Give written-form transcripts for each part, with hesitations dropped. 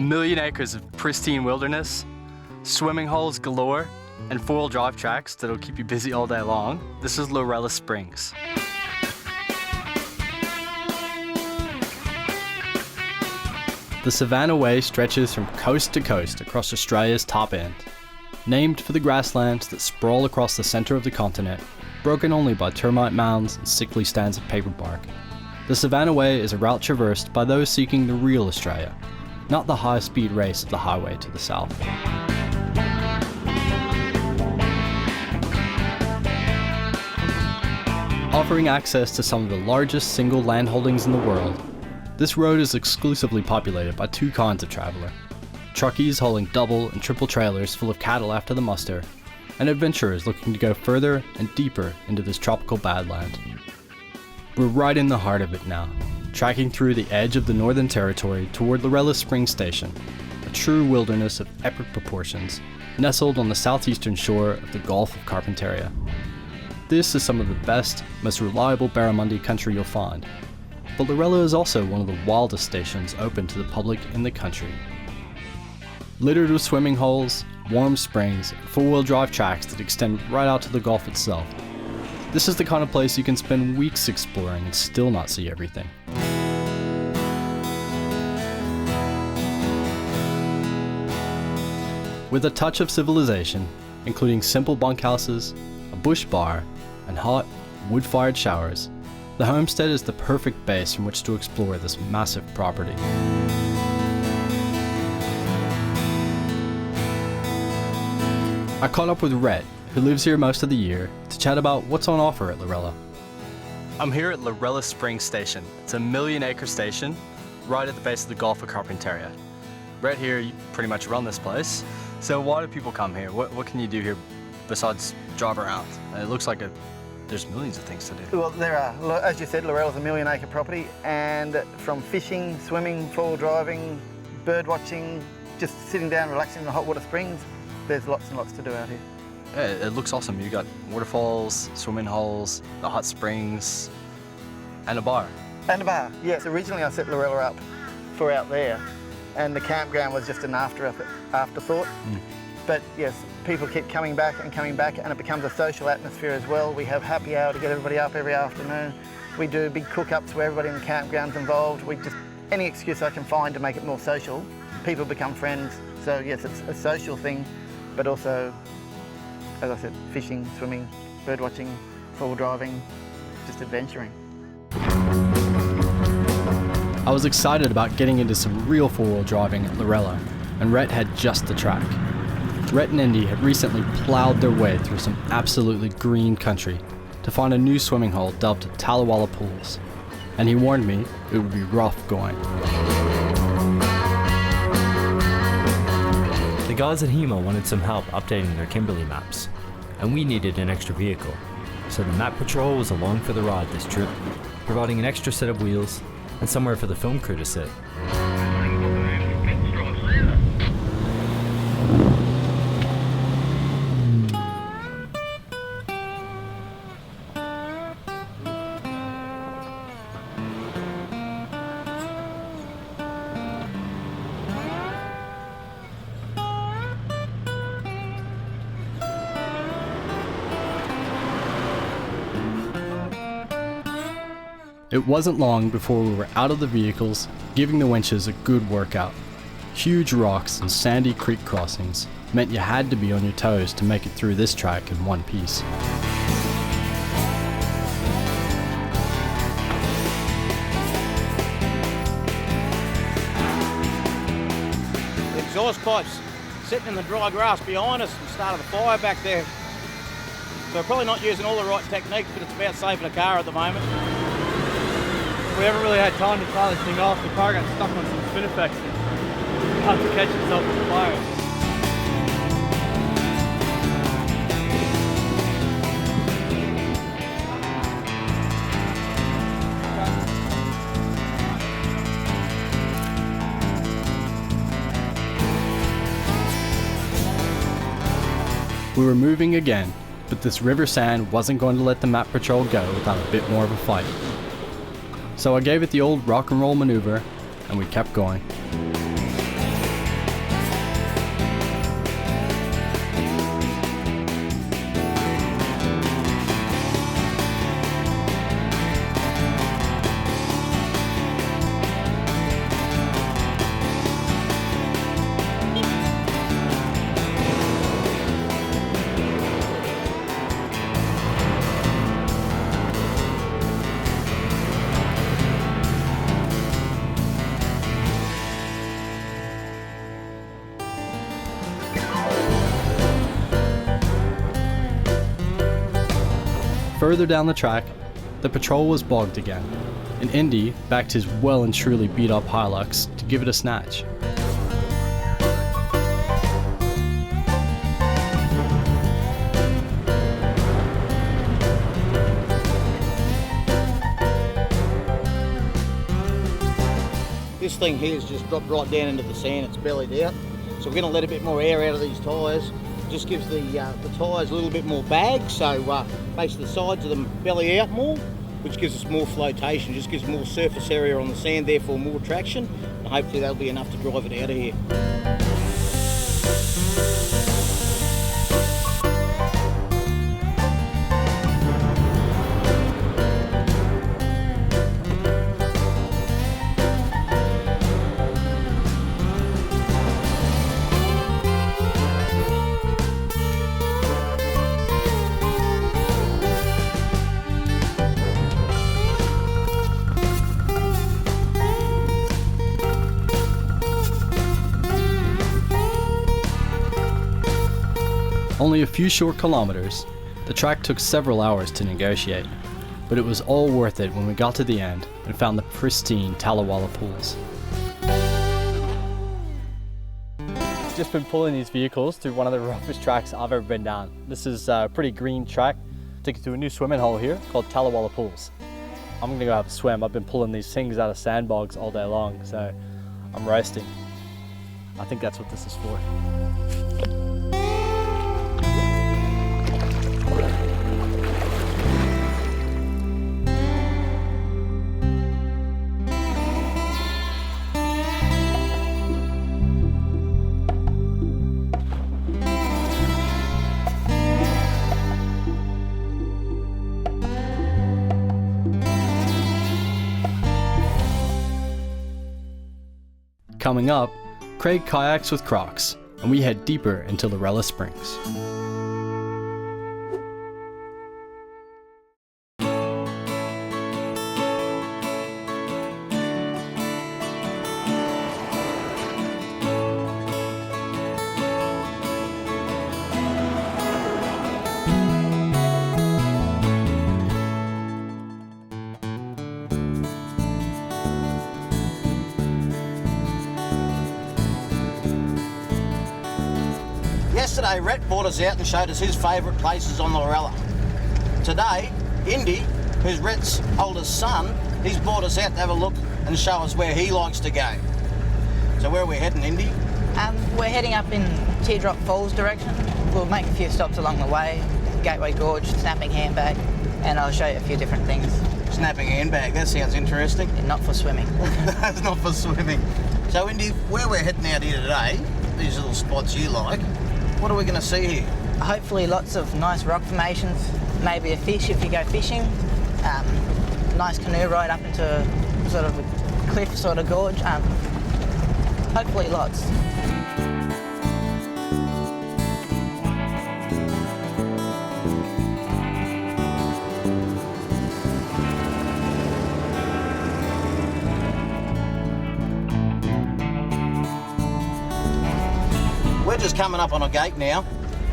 million acres of pristine wilderness, swimming holes galore, and four-wheel drive tracks that'll keep you busy all day long. This is Lorella Springs. The Savannah Way stretches from coast to coast across Australia's top end. Named for the grasslands that sprawl across the centre of the continent, broken only by termite mounds and sickly stands of paper bark. The Savannah Way is a route traversed by those seeking the real Australia, not the high-speed race of the highway to the south. Offering access to some of the largest single landholdings in the world, this road is exclusively populated by two kinds of traveller: truckies hauling double and triple trailers full of cattle after the muster, and adventurers looking to go further and deeper into this tropical badland. We're right in the heart of it now, tracking through the edge of the Northern Territory toward Lorella Springs Station, a true wilderness of epic proportions, nestled on the southeastern shore of the Gulf of Carpentaria. This is some of the best, most reliable barramundi country you'll find, but Lorella is also one of the wildest stations open to the public in the country. Littered with swimming holes, warm springs, and four-wheel drive tracks that extend right out to the Gulf itself. This is the kind of place you can spend weeks exploring and still not see everything. With a touch of civilization, including simple bunkhouses, a bush bar, and hot, wood-fired showers, the Homestead is the perfect base from which to explore this massive property. I caught up with Rhett, who lives here most of the year, to chat about what's on offer at Lorella. I'm here at Lorella Springs Station. It's a million-acre station right at the base of the Gulf of Carpentaria. Rhett here, you pretty much run this place. So why do people come here? What can you do here besides drive around? It looks like there's millions of things to do. Well, there are. As you said, Lorella's a million-acre property, and from fishing, swimming, four-wheel driving, bird watching, just sitting down, relaxing in the hot water springs, there's lots and lots to do out here. Yeah, it looks awesome. You got waterfalls, swimming holes, the hot springs, and a bar. And a bar, yes. Originally I set Lorella up for out there, and the campground was just an afterthought. But yes, people keep coming back, and it becomes a social atmosphere as well. We have happy hour to get everybody up every afternoon. We do big cook-ups where everybody in the campground's involved. Any excuse I can find to make it more social, people become friends. So yes, it's a social thing, but also, as I said, fishing, swimming, bird watching, four-wheel driving, just adventuring. I was excited about getting into some real four-wheel driving at Lorella, and Rhett had just the track. Rhett and Indy had recently ploughed their way through some absolutely green country to find a new swimming hole dubbed Tala Wallop pools, and he warned me it would be rough going. The guys at HEMA wanted some help updating their Kimberley maps, and we needed an extra vehicle, so the Map Patrol was along for the ride this trip, providing an extra set of wheels and somewhere for the film crew to sit. It wasn't long before we were out of the vehicles, giving the winches a good workout. Huge rocks and sandy creek crossings meant you had to be on your toes to make it through this track in one piece. The exhaust pipes sitting in the dry grass behind us and started a fire back there. So we're probably not using all the right techniques, but it's about safe in a car at the moment. We haven't really had time to try this thing off. The car got stuck on some spinifex and had to catch itself on fire. We were moving again, but this river sand wasn't going to let the Map Patrol go without a bit more of a fight. So I gave it the old rock and roll maneuver, and we kept going. Further down the track, the patrol was bogged again, and Indy backed his well and truly beat up Hilux to give it a snatch. This thing here has just dropped right down into the sand, it's bellied out. So we're going to let a bit more air out of these tyres. Just gives the tyres a little bit more bag, so basically the sides of them belly out more, which gives us more flotation, just gives more surface area on the sand, therefore more traction, and hopefully that'll be enough to drive it out of here. Only a few short kilometers, the track took several hours to negotiate, but it was all worth it when we got to the end and found the pristine Tala Wallop pools. Just been pulling these vehicles through one of the roughest tracks I've ever been down. This is a pretty green track. Take you to a new swimming hole here called Tala Wallop Pools. I'm gonna go have a swim. I've been pulling these things out of sandbogs all day long, so I'm roasting. I think that's what this is for. Coming up, Craig kayaks with Crocs, and we head deeper into Lorella Springs. Yesterday, Rhett brought us out and showed us his favourite places on the Lorella. Today, Indy, who's Rhett's oldest son, he's brought us out to have a look and show us where he likes to go. So where are we heading, Indy? We're heading up in Teardrop Falls direction. We'll make a few stops along the way, Gateway Gorge, Snapping Handbag, and I'll show you a few different things. Snapping Handbag, that sounds interesting. And not for swimming. That's not for swimming. So Indy, where we're heading out here today, these little spots you like, what are we going to see here? Hopefully lots of nice rock formations, maybe a fish if you go fishing, nice canoe ride up into sort of a cliff sort of gorge, hopefully lots. We're just coming up on a gate now.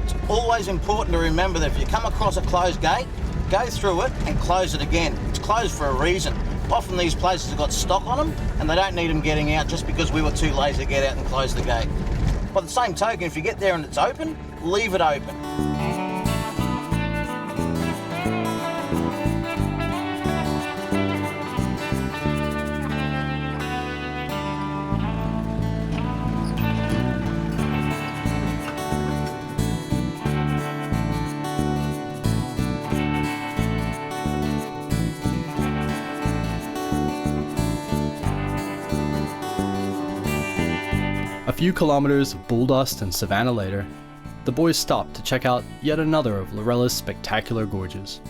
It's always important to remember that if you come across a closed gate, go through it and close it again. It's closed for a reason. Often these places have got stock on them and they don't need them getting out just because we were too lazy to get out and close the gate. By the same token, if you get there and it's open, leave it open. A few kilometers of bull dust and Savannah later, the boys stopped to check out yet another of Lorella's spectacular gorges,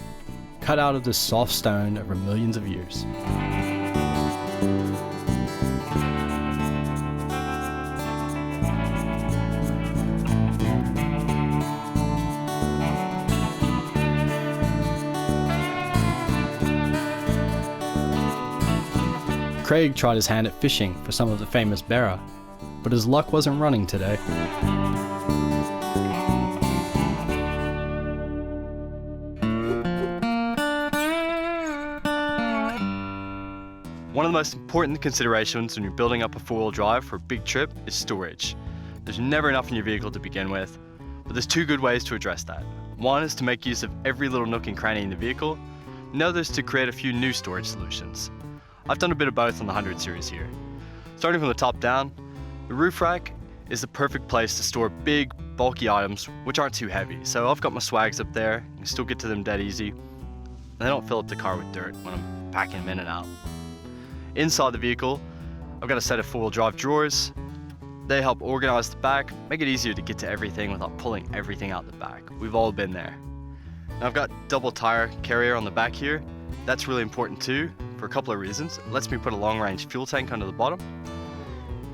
cut out of this soft stone over millions of years. Craig tried his hand at fishing for some of the famous berra, but his luck wasn't running today. One of the most important considerations when you're building up a four-wheel drive for a big trip is storage. There's never enough in your vehicle to begin with, but there's two good ways to address that. One is to make use of every little nook and cranny in the vehicle, and the other is to create a few new storage solutions. I've done a bit of both on the 100 series here. Starting from the top down, the roof rack is the perfect place to store big, bulky items which aren't too heavy. So I've got my swags up there, you can still get to them dead easy, and they don't fill up the car with dirt when I'm packing them in and out. Inside the vehicle, I've got a set of four-wheel drive drawers. They help organize the back, make it easier to get to everything without pulling everything out the back. We've all been there. Now I've got double tire carrier on the back here. That's really important too, for a couple of reasons. It lets me put a long-range fuel tank under the bottom,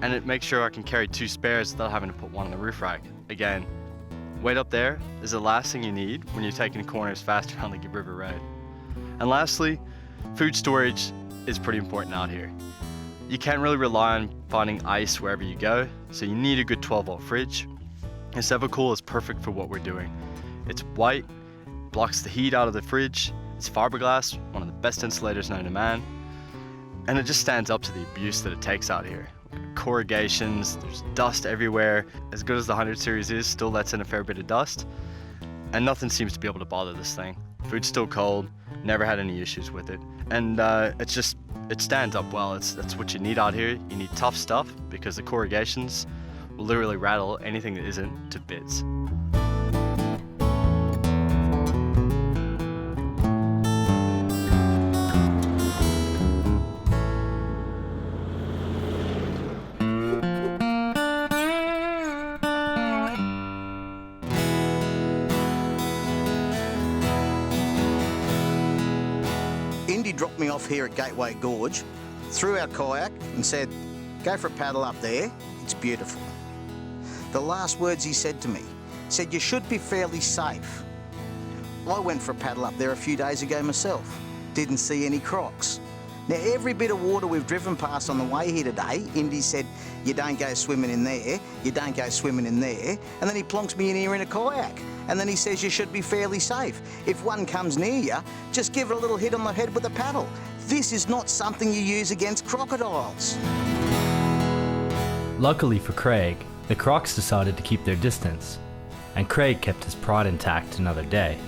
and it makes sure I can carry two spares without having to put one on the roof rack. Again, weight up there is the last thing you need when you're taking corners fast around the Gibb River Road. And lastly, food storage is pretty important out here. You can't really rely on finding ice wherever you go, so you need a good 12-volt fridge. This Evercool is perfect for what we're doing. It's white, blocks the heat out of the fridge, it's fiberglass, one of the best insulators known to man, and it just stands up to the abuse that it takes out here. Corrugations, there's dust everywhere. As good as the 100 series is, still lets in a fair bit of dust, and nothing seems to be able to bother this thing. Food's still cold, never had any issues with it, and it stands up well. That's what you need out here. You need tough stuff because the corrugations will literally rattle anything that isn't to bits. Indy dropped me off here at Gateway Gorge, threw our kayak and said, go for a paddle up there, it's beautiful. The last words he said to me, said you should be fairly safe. I went for a paddle up there a few days ago myself, didn't see any crocs. Now every bit of water we've driven past on the way here today, Indy said, you don't go swimming in there, you don't go swimming in there, and then he plonks me in here in a kayak. And then he says you should be fairly safe. If one comes near you, just give it a little hit on the head with a paddle. This is not something you use against crocodiles. Luckily for Craig, the crocs decided to keep their distance, and Craig kept his pride intact another day.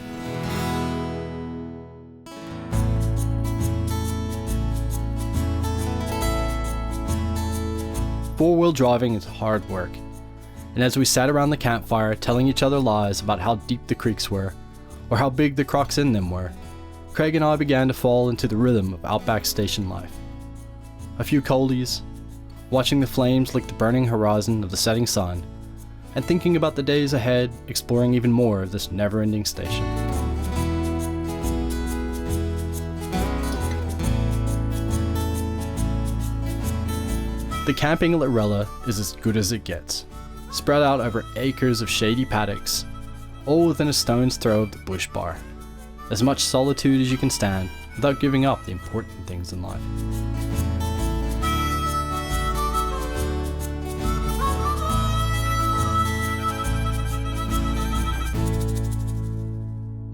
Four-wheel driving is hard work, and as we sat around the campfire telling each other lies about how deep the creeks were, or how big the crocs in them were, Craig and I began to fall into the rhythm of outback station life. A few coldies, watching the flames lick the burning horizon of the setting sun, and thinking about the days ahead, exploring even more of this never-ending station. The camping at Lorella is as good as it gets, spread out over acres of shady paddocks, all within a stone's throw of the bush bar. As much solitude as you can stand without giving up the important things in life.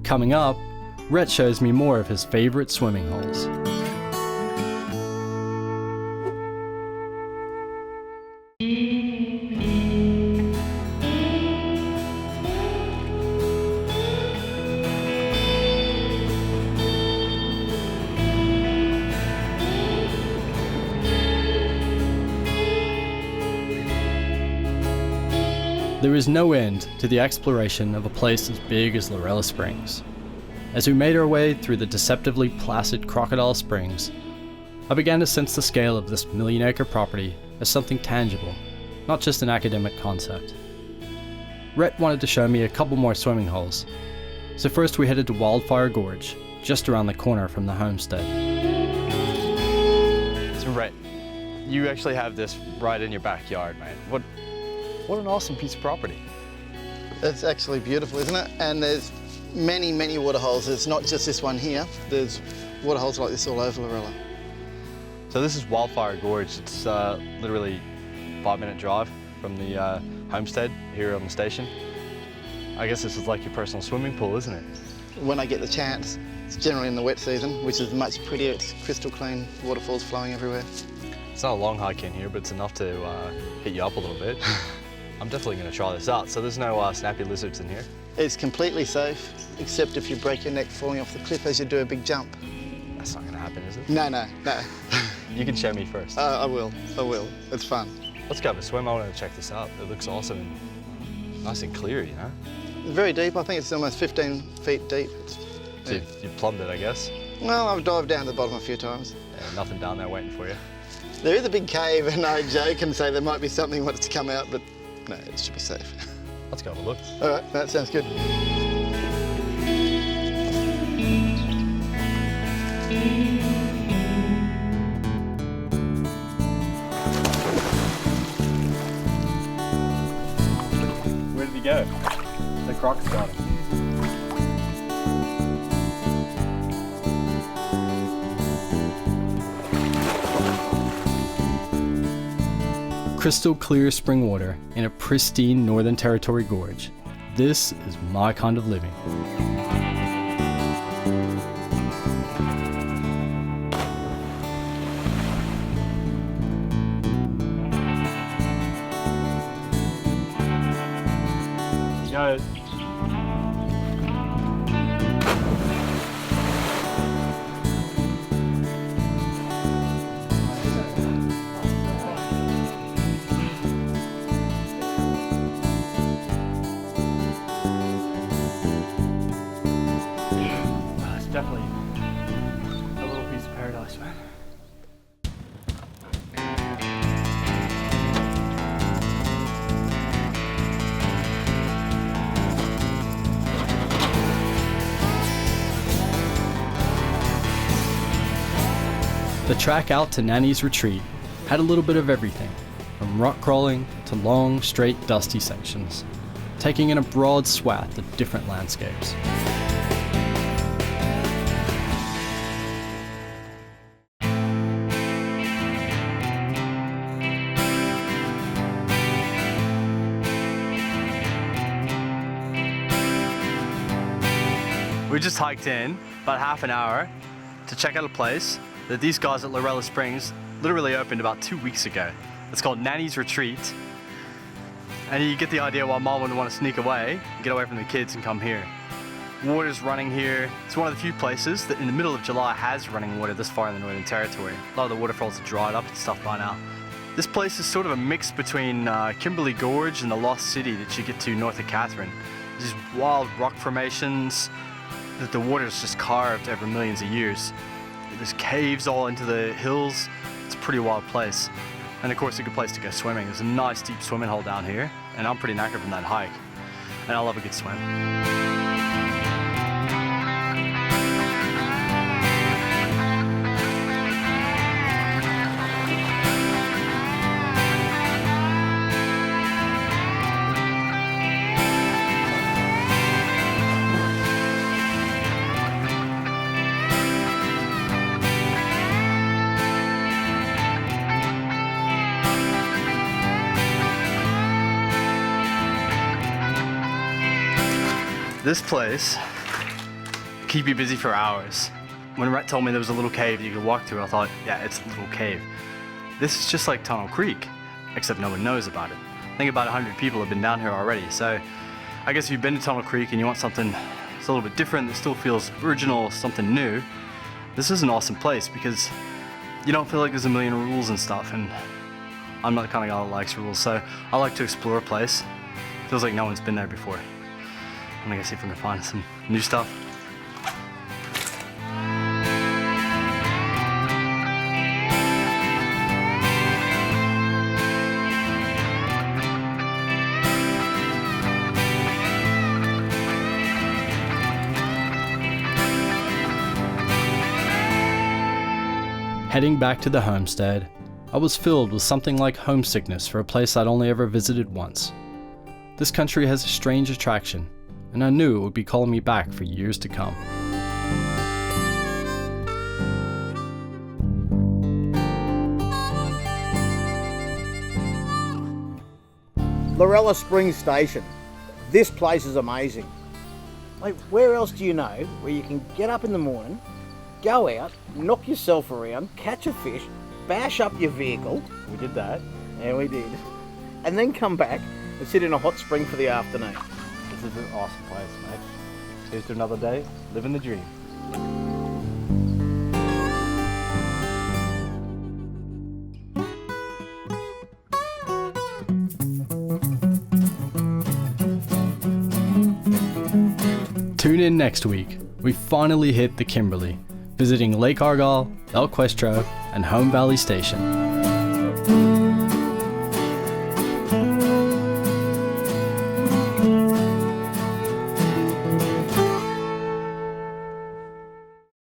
Coming up, Rhett shows me more of his favorite swimming holes. There is no end to the exploration of a place as big as Lorella Springs. As we made our way through the deceptively placid Crocodile Springs, I began to sense the scale of this million-acre property as something tangible, not just an academic concept. Rhett wanted to show me a couple more swimming holes, so first we headed to Wildfire Gorge, just around the corner from the Homestead. So Rhett, you actually have this right in your backyard, man. What an awesome piece of property. It's actually beautiful, isn't it? And there's many, many waterholes. It's not just this one here. There's waterholes like this all over Lorella. So this is Wildfire Gorge. It's literally a 5-minute drive from the Homestead here on the station. I guess this is like your personal swimming pool, isn't it? When I get the chance, It's generally in the wet season, which is much prettier. It's crystal clean, waterfalls flowing everywhere. It's not a long hike in here, but it's enough to hit you up a little bit. I'm definitely going to try this out. So there's no snappy lizards in here? It's completely safe, except if you break your neck falling off the cliff as you do a big jump. That's not going to happen, is it? No. You can show me first. I will. It's fun. Let's go have a swim. I want to check this out. It looks awesome and nice and clear, you know? It's very deep. I think it's almost 15 feet deep. So you plumbed it, I guess? Well, I've dived down to the bottom a few times. Yeah, nothing down there waiting for you. There is a big cave, and I joke and say there might be something wants to come out, but no, it should be safe. Let's go have a look. All right, that sounds good. Where did he go? The crocs got him. Crystal clear spring water in a pristine Northern Territory gorge. This is my kind of living. He goes. Definitely a little piece of paradise, man. The track out to Nannys Retreat had a little bit of everything, from rock crawling to long, straight, dusty sections, taking in a broad swath of different landscapes. We just hiked in about half an hour to check out a place that these guys at Lorella Springs literally opened about 2 weeks ago. It's called Nannys Retreat. And you get the idea why Mom would want to sneak away, get away from the kids and come here. Water's running here. It's one of the few places that in the middle of July has running water this far in the Northern Territory. A lot of the waterfalls are dried up and stuff by now. This place is sort of a mix between Kimberley Gorge and the Lost City that you get to north of Catherine. These wild rock formations that the water's just carved over millions of years. There's caves all into the hills. It's a pretty wild place. And of course a good place to go swimming. There's a nice deep swimming hole down here, and I'm pretty knackered from that hike. And I love a good swim. This place keep you busy for hours. When Rhett told me there was a little cave that you could walk through, I thought, yeah, it's a little cave. This is just like Tunnel Creek, except no one knows about it. I think about 100 people have been down here already, so I guess if you've been to Tunnel Creek and you want something that's a little bit different, that still feels original, something new, this is an awesome place because you don't feel like there's a million rules and stuff, and I'm not the kind of guy that likes rules, so I like to explore a place. Feels like no one's been there before. I'm gonna see if we can find some new stuff. Heading back to the homestead, I was filled with something like homesickness for a place I'd only ever visited once. This country has a strange attraction, and I knew it would be calling me back for years to come. Lorella Springs Station. This place is amazing. Like, where else do you know where you can get up in the morning, go out, knock yourself around, catch a fish, bash up your vehicle? We did that. Yeah, we did. And then come back and sit in a hot spring for the afternoon. This is an awesome place, mate. Here's to another day, living the dream. Tune in next week. We finally hit the Kimberley, visiting Lake Argyle, El Questro, and Home Valley Station.